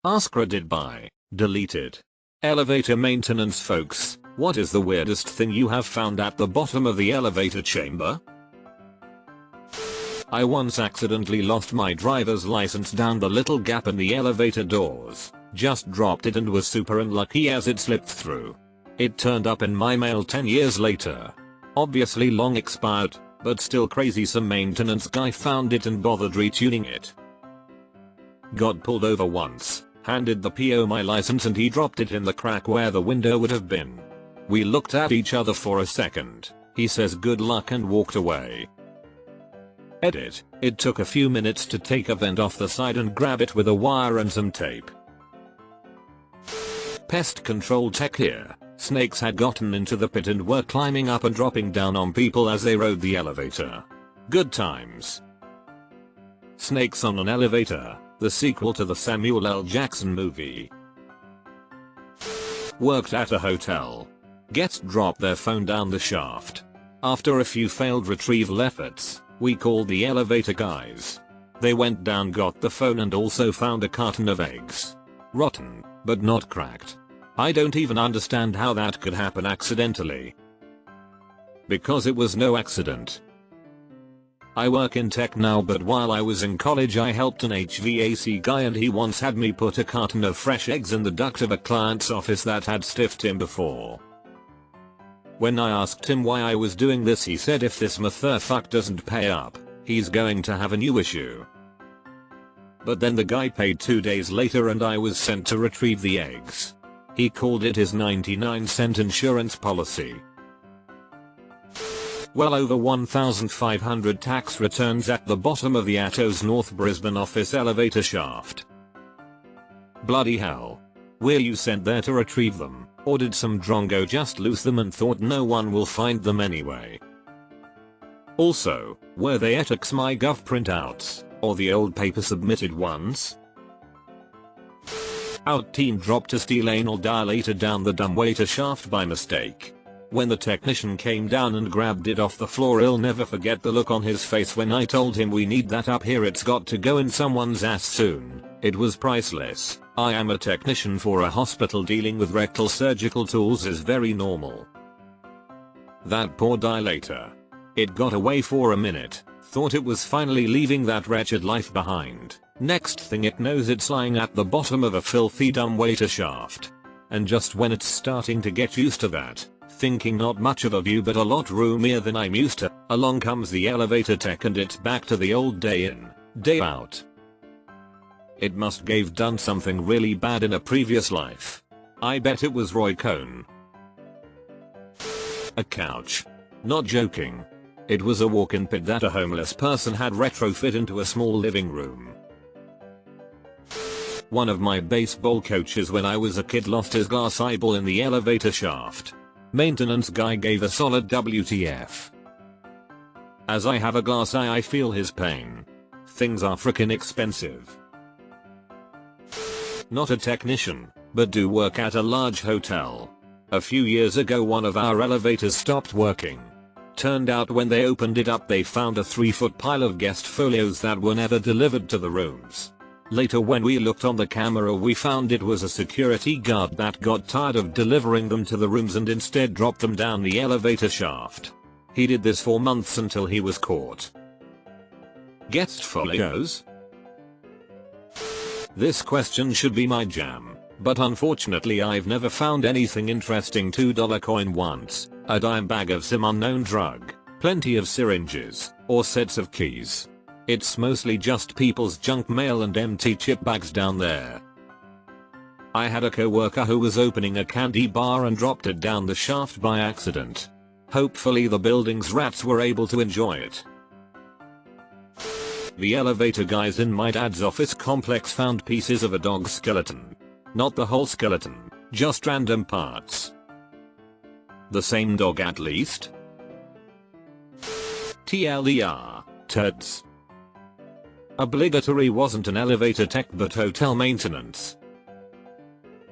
AskReddit by deleted. Elevator maintenance folks, what is the weirdest thing you have found at the bottom of the elevator chamber? I once accidentally lost my driver's license down the little gap in the elevator doors, just dropped it and was super unlucky as it slipped through. It turned up in my mail 10 years later. Obviously long expired, but still crazy. Some maintenance guy found it and bothered retuning it. Got pulled over once, handed the PO my license and he dropped it in the crack where the window would have been. We looked at each other for a second, he says good luck and walked away. Edit, it took a few minutes to take a vent off the side and grab it with a wire and some tape. Pest control tech here. Snakes had gotten into the pit and were climbing up and dropping down on people as they rode the elevator. Good times. Snakes on an Elevator, the sequel to the Samuel L. Jackson movie. Worked at a hotel. Guests dropped their phone down the shaft. After a few failed retrieval efforts, we called the elevator guys. They went down, got the phone and also found a carton of eggs. Rotten, but not cracked. I don't even understand how that could happen accidentally. Because it was no accident. I work in tech now, but while I was in college I helped an HVAC guy and he once had me put a carton of fresh eggs in the duct of a client's office that had stiffed him before. When I asked him why I was doing this, he said if this motherfucker doesn't pay up, he's going to have a new issue. But then the guy paid 2 days later and I was sent to retrieve the eggs. He called it his 99-cent insurance policy. Well over 1,500 tax returns at the bottom of the Atto's North Brisbane office elevator shaft. Bloody hell. Were you sent there to retrieve them, or did some drongo just lose them and thought no one will find them anyway? Also, were they ethics MyGov printouts, or the old paper submitted ones? Our team dropped a steel anal dilator down the dumbwaiter shaft by mistake. When the technician came down and grabbed it off the floor, I'll never forget the look on his face when I told him we need that up here, it's got to go in someone's ass soon. It was priceless. I am a technician for a hospital, dealing with rectal surgical tools is very normal. That poor dilator. It got away for a minute, thought it was finally leaving that wretched life behind. Next thing it knows it's lying at the bottom of a filthy dumbwaiter shaft. And just when it's starting to get used to that, thinking not much of a view but a lot roomier than I'm used to, along comes the elevator tech and it's back to the old day in, day out. It must have done something really bad in a previous life. I bet it was Roy Cohn. A couch. Not joking. It was a walk-in pit that a homeless person had retrofit into a small living room. One of my baseball coaches when I was a kid lost his glass eyeball in the elevator shaft. Maintenance guy gave a solid WTF. As I have a glass eye, I feel his pain. Things are frickin' expensive. Not a technician, but do work at a large hotel. A few years ago one of our elevators stopped working. Turned out when they opened it up they found a 3-foot pile of guest folios that were never delivered to the rooms. Later when we looked on the camera we found it was a security guard that got tired of delivering them to the rooms and instead dropped them down the elevator shaft. He did this for months until he was caught. Guest folios? This question should be my jam, but unfortunately I've never found anything interesting. $2 coin once, a dime bag of some unknown drug, plenty of syringes, or sets of keys. It's mostly just people's junk mail and empty chip bags down there. I had a coworker who was opening a candy bar and dropped it down the shaft by accident. Hopefully the building's rats were able to enjoy it. The elevator guys in my dad's office complex found pieces of a dog skeleton. Not the whole skeleton, just random parts. The same dog at least? TLDR, turds. Obligatory wasn't an elevator tech but hotel maintenance.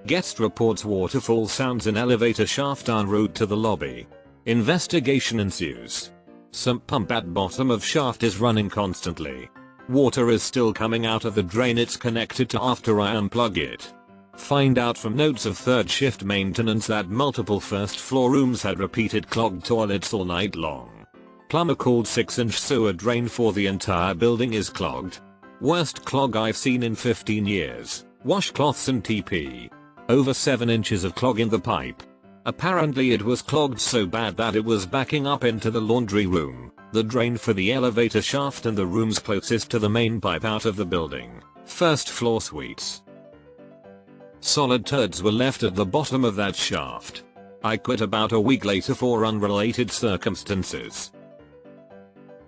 Guest reports waterfall sounds in elevator shaft en route to the lobby. Investigation ensues. Sump pump at bottom of shaft is running constantly. Water is still coming out of the drain it's connected to after I unplug it. Find out from notes of third shift maintenance that multiple first floor rooms had repeated clogged toilets all night long. Plumber called 6-inch sewer drain for the entire building is clogged. Worst clog I've seen in 15 years. Washcloths and TP. Over 7 inches of clog in the pipe. Apparently it was clogged so bad that it was backing up into the laundry room, the drain for the elevator shaft and the rooms closest to the main pipe out of the building. First floor suites. Solid turds were left at the bottom of that shaft. I quit about a week later for unrelated circumstances.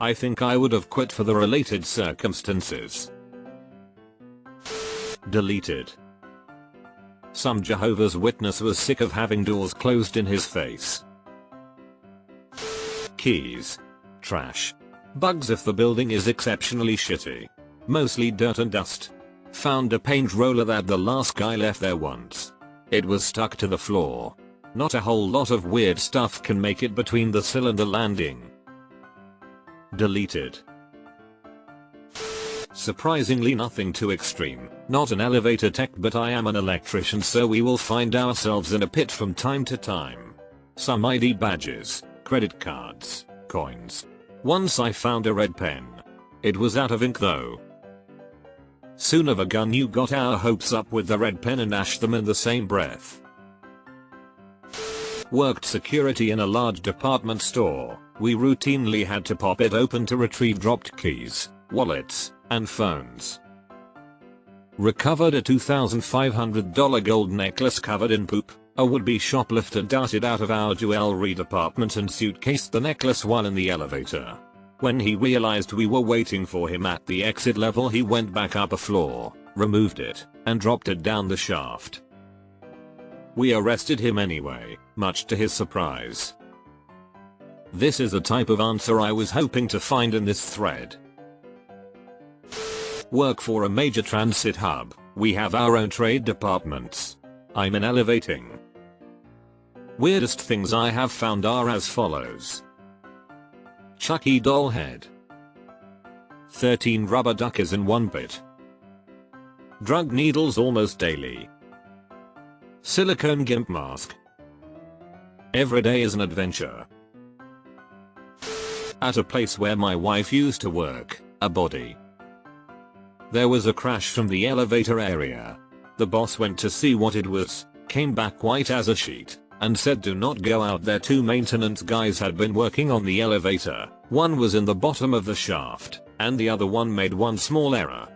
I think I would have quit for the related circumstances. Deleted. Some Jehovah's Witness was sick of having doors closed in his face. Keys. Trash. Bugs if the building is exceptionally shitty. Mostly dirt and dust. Found a paint roller that the last guy left there once. It was stuck to the floor. Not a whole lot of weird stuff can make it between the sill and the landing. Deleted. Surprisingly nothing too extreme. Not an elevator tech, but I am an electrician, so we will find ourselves in a pit from time to time. Some ID badges, credit cards, coins. Once I found a red pen. It was out of ink though. Soon of a gun, you got our hopes up with the red pen and ashed them in the same breath. Worked security in a large department store. We routinely had to pop it open to retrieve dropped keys, wallets, and phones. Recovered a $2,500 gold necklace covered in poop. A would-be shoplifter darted out of our jewelry department and suitcased the necklace while in the elevator. When he realized we were waiting for him at the exit level, he went back up a floor, removed it, and dropped it down the shaft. We arrested him anyway, much to his surprise. This is the type of answer I was hoping to find in this thread. Work for a major transit hub. We have our own trade departments. I'm in elevating. Weirdest things I have found are as follows. Chucky doll head. 13 rubber duckers in one bit. Drug needles almost daily. Silicone gimp mask. Every day is an adventure. At a place where my wife used to work, a body. There was a crash from the elevator area. The boss went to see what it was, came back white as a sheet, and said do not go out there. 2 maintenance guys had been working on the elevator. One was in the bottom of the shaft, and the other one made one small error.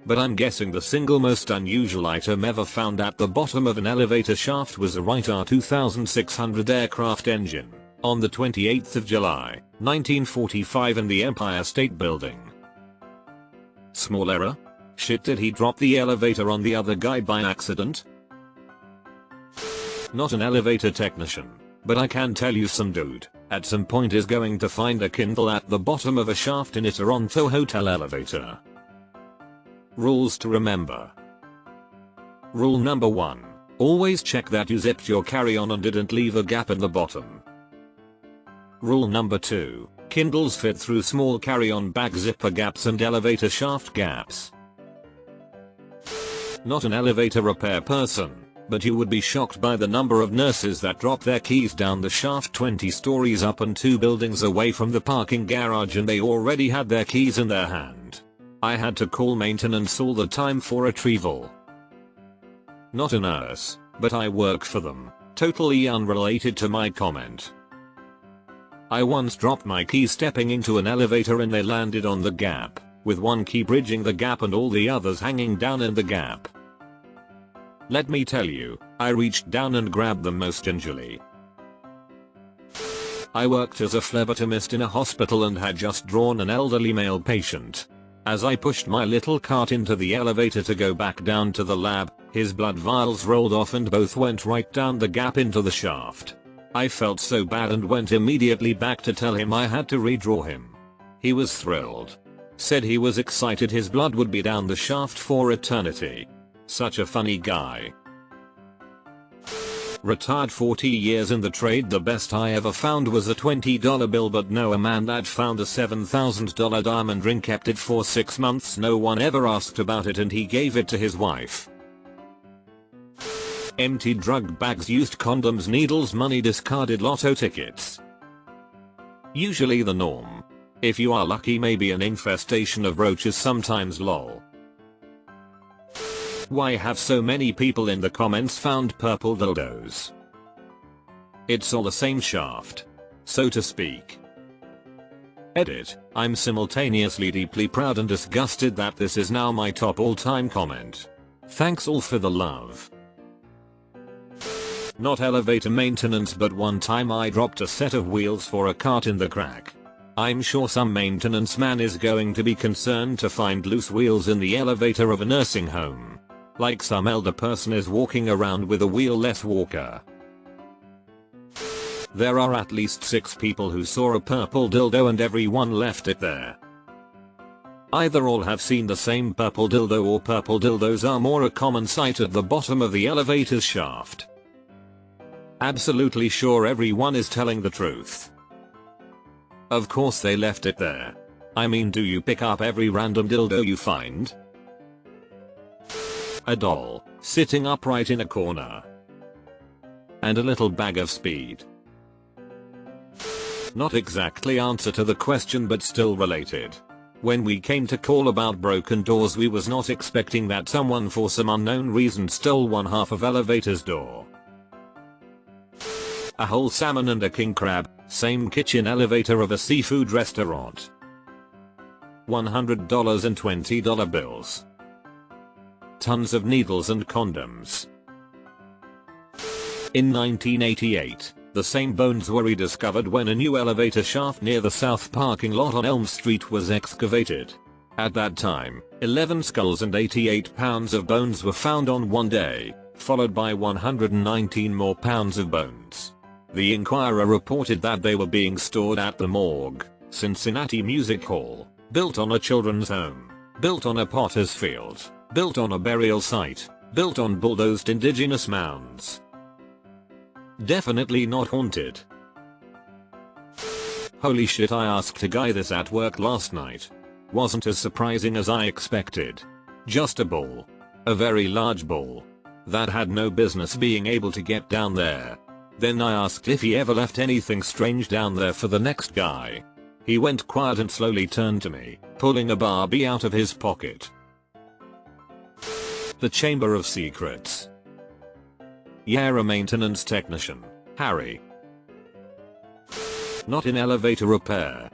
But I'm guessing the single most unusual item ever found at the bottom of an elevator shaft was a Wright R2600 aircraft engine, on the 28th of July, 1945 in the Empire State Building. Small error? Shit, did he drop the elevator on the other guy by accident? Not an elevator technician, but I can tell you some dude at some point is going to find a Kindle at the bottom of a shaft in a Toronto hotel elevator. Rules to remember. Rule number 1. Always check that you zipped your carry-on and didn't leave a gap in the bottom. Rule number 2. Kindles fit through small carry-on bag zipper gaps and elevator shaft gaps. Not an elevator repair person, but you would be shocked by the number of nurses that drop their keys down the shaft 20 stories up and 2 buildings away from the parking garage, and they already had their keys in their hand. I had to call maintenance all the time for retrieval. Not a nurse, but I work for them, totally unrelated to my comment. I once dropped my key stepping into an elevator and they landed on the gap, with one key bridging the gap and all the others hanging down in the gap. Let me tell you, I reached down and grabbed them most gingerly. I worked as a phlebotomist in a hospital and had just drawn an elderly male patient. As I pushed my little cart into the elevator to go back down to the lab, his blood vials rolled off and both went right down the gap into the shaft. I felt so bad and went immediately back to tell him I had to redraw him. He was thrilled. Said he was excited his blood would be down the shaft for eternity. Such a funny guy. Retired 40 years in the trade. The best I ever found was a $20 bill, but no, a man that found a $7,000 diamond ring, kept it for 6 months. No one ever asked about it and he gave it to his wife. Empty drug bags, used condoms, needles, money, discarded lotto tickets. Usually the norm. If you are lucky, maybe an infestation of roaches sometimes, lol. Why have so many people in the comments found purple dildos? It's all the same shaft, so to speak. Edit. I'm simultaneously deeply proud and disgusted that this is now my top all-time comment. Thanks all for the love. Not elevator maintenance, but one time I dropped a set of wheels for a cart in the crack. I'm sure some maintenance man is going to be concerned to find loose wheels in the elevator of a nursing home. Like some elder person is walking around with a wheel-less walker. There are at least 6 people who saw a purple dildo and everyone left it there. Either all have seen the same purple dildo, or purple dildos are more a common sight at the bottom of the elevator's shaft. Absolutely sure everyone is telling the truth. Of course they left it there. I mean, do you pick up every random dildo you find? A doll, sitting upright in a corner. And a little bag of speed. Not exactly answer to the question, but still related. When we came to call about broken doors, we was not expecting that someone for some unknown reason stole one half of elevator's door. A whole salmon and a king crab, same kitchen elevator of a seafood restaurant. $100 and $20 bills. Tons of needles and condoms. In 1988, the same bones were rediscovered when a new elevator shaft near the south parking lot on Elm Street was excavated. At that time, 11 skulls and 88 pounds of bones were found on one day, followed by 119 more pounds of bones. The Inquirer reported that they were being stored at the morgue, Cincinnati Music Hall, built on a children's home, built on a potter's field, built on a burial site, built on bulldozed indigenous mounds. Definitely not haunted. Holy shit, I asked a guy this at work last night. Wasn't as surprising as I expected. Just a ball. A very large ball. That had no business being able to get down there. Then I asked if he ever left anything strange down there for the next guy. He went quiet and slowly turned to me, pulling a Barbie out of his pocket. The Chamber of Secrets. Yeah, a maintenance technician, Harry. Not in elevator repair.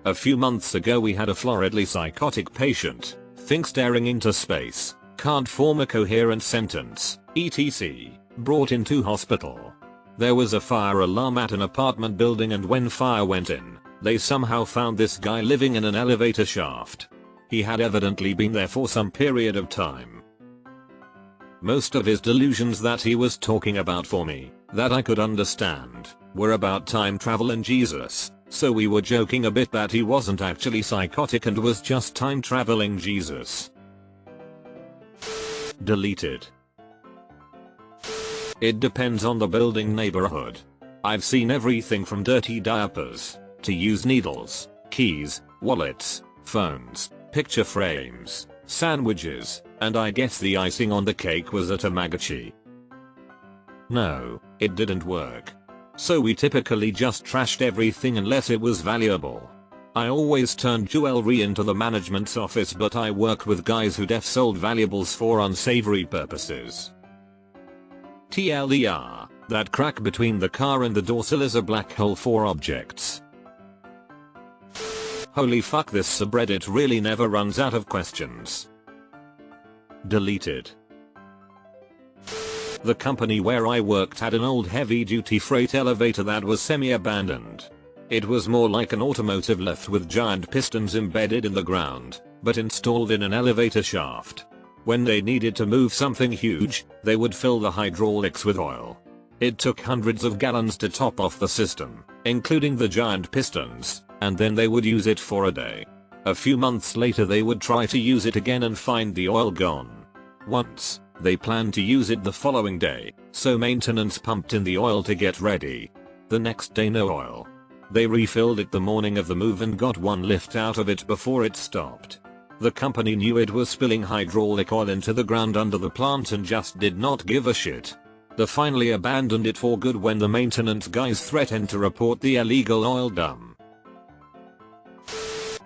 A few months ago we had a floridly psychotic patient, think staring into space, can't form a coherent sentence, etc., brought into hospital. There was a fire alarm at an apartment building, and when fire went in, they somehow found this guy living in an elevator shaft. He had evidently been there for some period of time. Most of his delusions that he was talking about for me, that I could understand, were about time travel and Jesus, so we were joking a bit that he wasn't actually psychotic and was just time traveling Jesus. Deleted. It depends on the building neighborhood. I've seen everything from dirty diapers, to used needles, keys, wallets, phones, picture frames, sandwiches, and I guess the icing on the cake was a Tamagotchi. No, it didn't work. So we typically just trashed everything unless it was valuable. I always turned jewelry into the management's office, but I worked with guys who def sold valuables for unsavory purposes. TLDR, that crack between the car and the doorsill is a black hole for objects. Holy fuck, this subreddit really never runs out of questions. Deleted. The company where I worked had an old heavy-duty freight elevator that was semi-abandoned. It was more like an automotive lift with giant pistons embedded in the ground, but installed in an elevator shaft. When they needed to move something huge, they would fill the hydraulics with oil. It took hundreds of gallons to top off the system, including the giant pistons, and then they would use it for a day. A few months later they would try to use it again and find the oil gone. Once, They planned to use it the following day, so maintenance pumped in the oil to get ready. The next day no oil. They refilled it the morning of the move and got one lift out of it before it stopped. The company knew it was spilling hydraulic oil into the ground under the plant and just did not give a shit. They finally abandoned it for good when the maintenance guys threatened to report the illegal oil dump.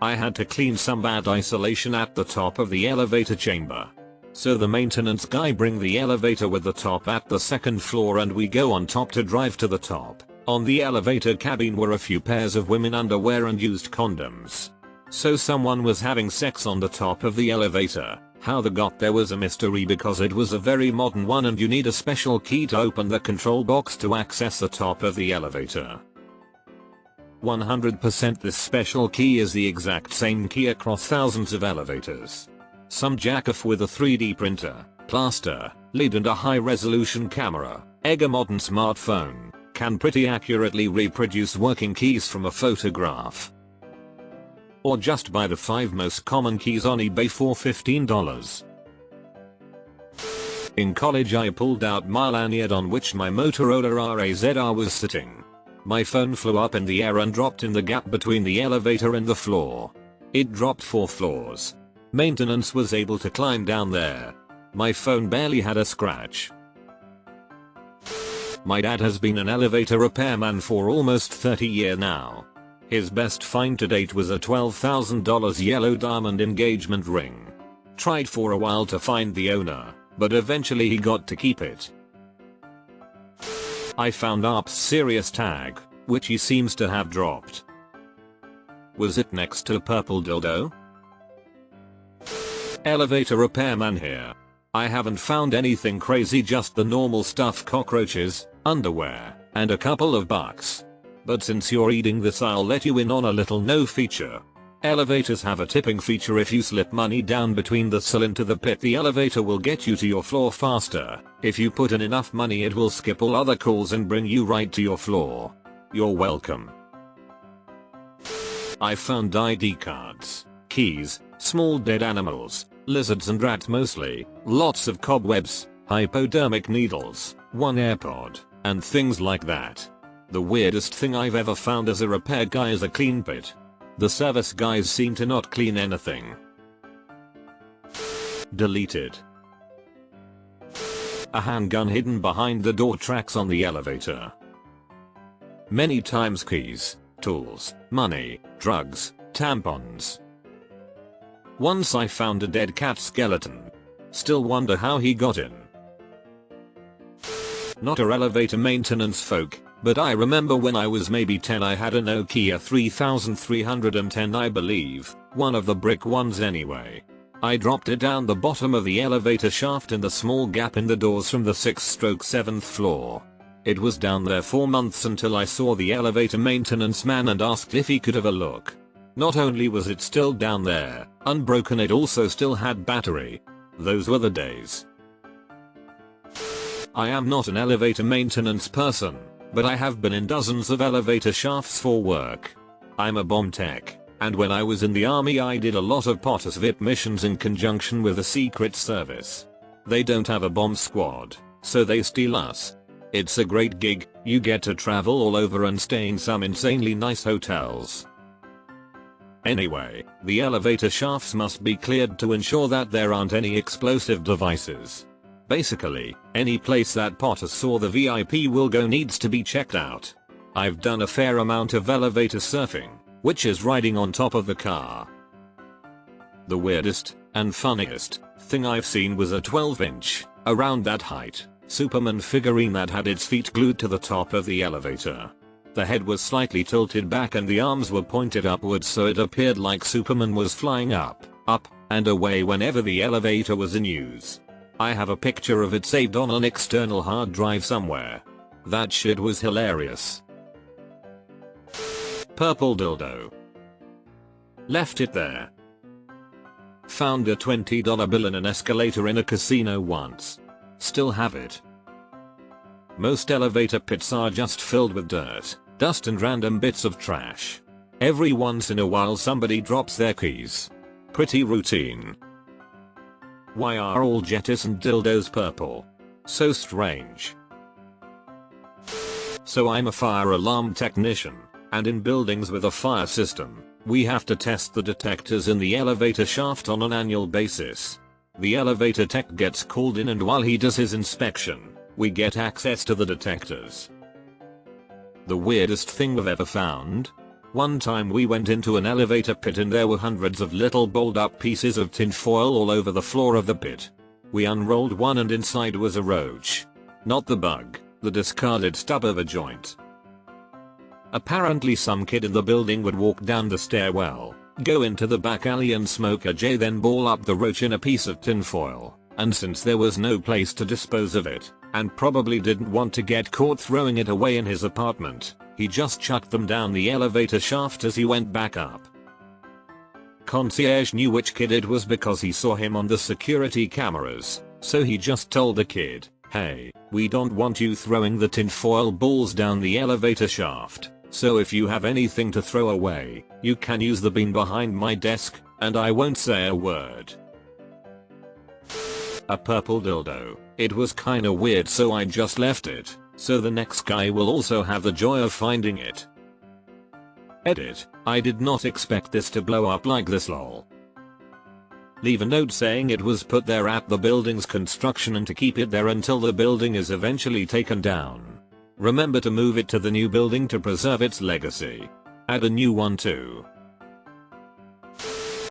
I had to clean some bad isolation at the top of the elevator chamber. So the maintenance guy bring the elevator with the top at the second floor and we go on top to drive to the top. On the elevator cabin were a few pairs of women underwear and used condoms. So someone was having sex on the top of the elevator. How they got there was a mystery because it was a very modern one and you need a special key to open the control box to access the top of the elevator. 100% this special key is the exact same key across thousands of elevators. Some jackoff with a 3D printer, plaster, lid and a high-resolution camera, a modern smartphone, can pretty accurately reproduce working keys from a photograph. Or just buy the 5 most common keys on eBay for $15. In college I pulled out my lanyard on which my Motorola RAZR was sitting. My phone flew up in the air and dropped in the gap between the elevator and the floor. It dropped 4 floors. Maintenance was able to climb down there. My phone barely had a scratch. My dad has been an elevator repairman for almost 30 years now. His best find to date was a $12,000 yellow diamond engagement ring. Tried for a while to find the owner, but eventually he got to keep it. I found Arp's serious tag, which he seems to have dropped. Was it next to a purple dildo? Elevator repairman here. I haven't found anything crazy, just the normal stuff: cockroaches, underwear, and a couple of bucks. But since you're reading this I'll let you in on a little no feature. Elevators have a tipping feature. If you slip money down between the sill into the pit, the elevator will get you to your floor faster. If you put in enough money it will skip all other calls and bring you right to your floor. You're welcome. I found ID cards, keys, small dead animals, lizards and rats mostly, lots of cobwebs, hypodermic needles, one AirPod, and things like that. The weirdest thing I've ever found as a repair guy is a clean pit. The service guys seem to not clean anything. Deleted. A handgun hidden behind the door tracks on the elevator. Many times keys, tools, money, drugs, tampons. Once I found a dead cat skeleton. Still wonder how he got in. Not a elevator maintenance folk, but I remember when I was maybe 10 I had a Nokia 3310 I believe, one of the brick ones anyway. I dropped it down the bottom of the elevator shaft in the small gap in the doors from the 6th/7th floor. It was down there for months until I saw the elevator maintenance man and asked if he could have a look. Not only was it still down there, unbroken, it also still had battery. Those were the days. I am not an elevator maintenance person, but I have been in dozens of elevator shafts for work. I'm a bomb tech, and when I was in the army I did a lot of POTUS VIP missions in conjunction with the Secret Service. They don't have a bomb squad, so they steal us. It's a great gig, you get to travel all over and stay in some insanely nice hotels. Anyway, the elevator shafts must be cleared to ensure that there aren't any explosive devices. Basically, any place that POTUS or the VIP will go needs to be checked out. I've done a fair amount of elevator surfing, which is riding on top of the car. The weirdest and funniest thing I've seen was a 12-inch, around that height, Superman figurine that had its feet glued to the top of the elevator. The head was slightly tilted back and the arms were pointed upwards, so it appeared like Superman was flying up, and away whenever the elevator was in use. I have a picture of it saved on an external hard drive somewhere. That shit was hilarious. Purple dildo. Left it there. Found a $20 bill in an escalator in a casino once. Still have it. Most elevator pits are just filled with dirt, dust and random bits of trash. Every once in a while somebody drops their keys. Pretty routine. Why are all jettisoned dildos purple? So strange. So I'm a fire alarm technician, and in buildings with a fire system, we have to test the detectors in the elevator shaft on an annual basis. The elevator tech gets called in, and while he does his inspection, we get access to the detectors. The weirdest thing I've ever found? One time we went into an elevator pit and there were hundreds of little balled up pieces of tinfoil all over the floor of the pit. We unrolled one and inside was a roach. Not the bug, the discarded stub of a joint. Apparently some kid in the building would walk down the stairwell, go into the back alley and smoke a J, then ball up the roach in a piece of tinfoil, and since there was no place to dispose of it, and probably didn't want to get caught throwing it away in his apartment, he just chucked them down the elevator shaft as he went back up. Concierge knew which kid it was because he saw him on the security cameras, so he just told the kid, "Hey, we don't want you throwing the tinfoil balls down the elevator shaft, so if you have anything to throw away, you can use the bin behind my desk, and I won't say a word." A purple dildo. It was kinda weird, so I just left it, so the next guy will also have the joy of finding it. Edit. I did not expect this to blow up like this, lol. Leave a note saying it was put there at the building's construction and to keep it there until the building is eventually taken down. Remember to move it to the new building to preserve its legacy. Add a new one too.